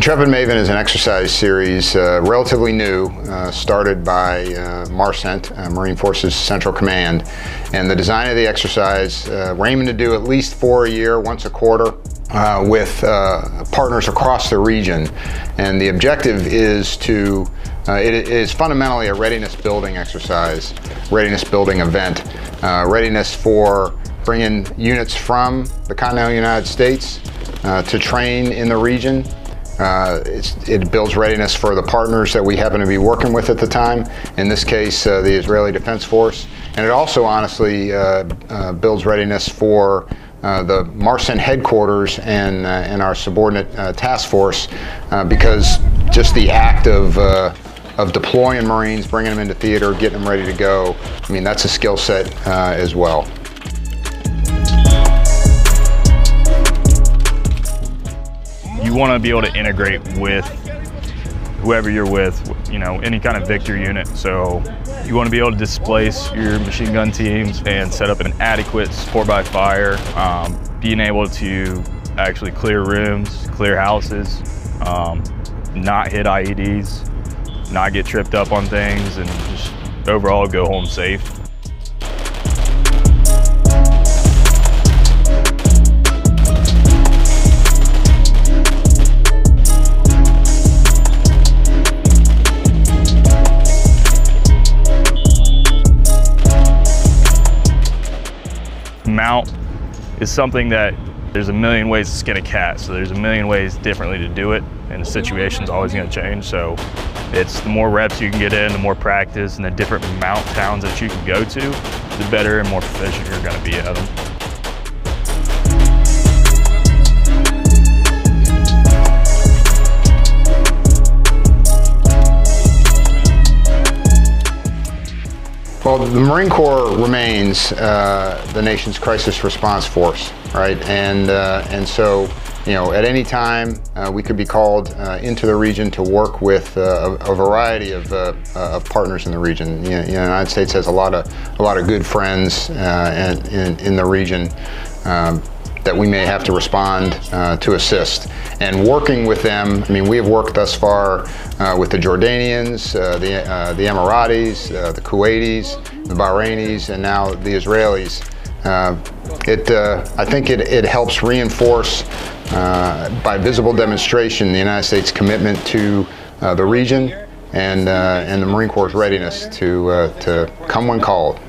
Intrepid Maven is an exercise series relatively new, started by MARCENT, Marine Forces Central Command. And the design of the exercise, we're aiming to do at least 4 a year, once a quarter, with partners across the region. And the objective is to, it is fundamentally a readiness building exercise, readiness building event, readiness for bringing units from the continental United States to train in the region. It builds readiness for the partners that we happen to be working with at the time, in this case the Israeli Defense Force, and it also honestly builds readiness for the MARCENT headquarters and our subordinate task force, because just the act of deploying Marines, bringing them into theater, getting them ready to go, I mean, that's a skill set as well. You want to be able to integrate with whoever you're with, you know, any kind of Victor unit. So you want to be able to displace your machine gun teams and set up an adequate support by fire, being able to actually clear rooms, clear houses, not hit IEDs, not get tripped up on things, and just overall go home safe. Mount is something that there's a million ways to skin a cat, so there's a million ways differently to do it, and the situation's always going to change. So it's the more reps you can get in, the more practice, and the different mount towns that you can go to, the better and more proficient you're going to be at them. Well, the Marine Corps remains the nation's crisis response force, right? And so, you know, at any time we could be called into the region to work with a variety of partners in the region. You know, the United States has a lot of good friends in the region that we may have to respond to assist. And working with them, I mean, we have worked thus far with the Jordanians, the Emiratis, the Kuwaitis, the Bahrainis, and now the Israelis. I think it helps reinforce by visible demonstration the United States' commitment to the region and the Marine Corps' readiness to come when called.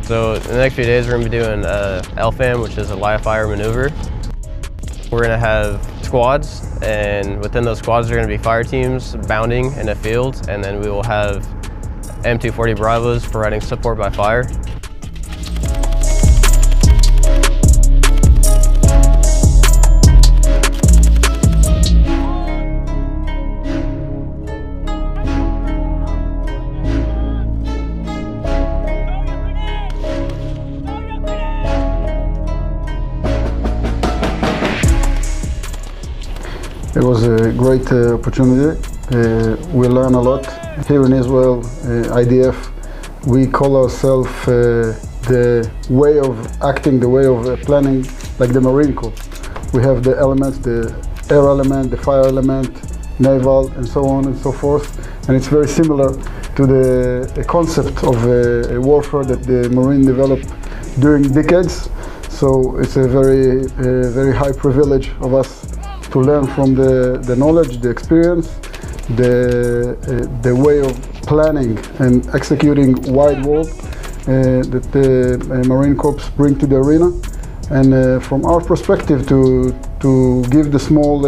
So in the next few days, we're going to be doing LFAM, which is a live fire maneuver. We're going to have squads, and within those squads are going to be fire teams bounding in a field, and then we will have M240 Bravos providing support by fire. It was a great opportunity. We learned a lot. Here in Israel, IDF, we call ourselves the way of acting, the way of planning, like the Marine Corps. We have the elements, the air element, the fire element, naval, and so on and so forth. And it's very similar to the concept of warfare that the Marine developed during decades. So it's a very high privilege of us to learn from the knowledge, the experience, the way of planning and executing wide war that the Marine Corps bring to the arena, and from our perspective to give the small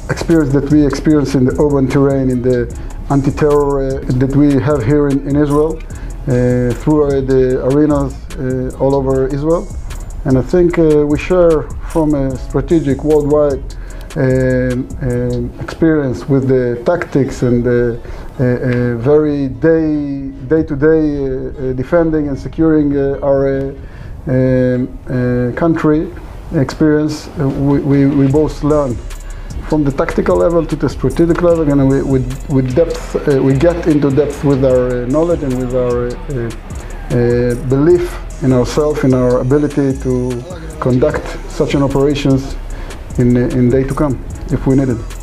experience that we experience in the urban terrain, in the anti-terror that we have here in Israel, through the arenas all over Israel. And I think we share from a strategic worldwide experience with the tactics and the very day-to-day defending and securing our country experience. We both learn from the tactical level to the strategic level, and with depth, we get into depth with our knowledge and with our belief in ourselves, in our ability to conduct such an operations in day to come, if we need it.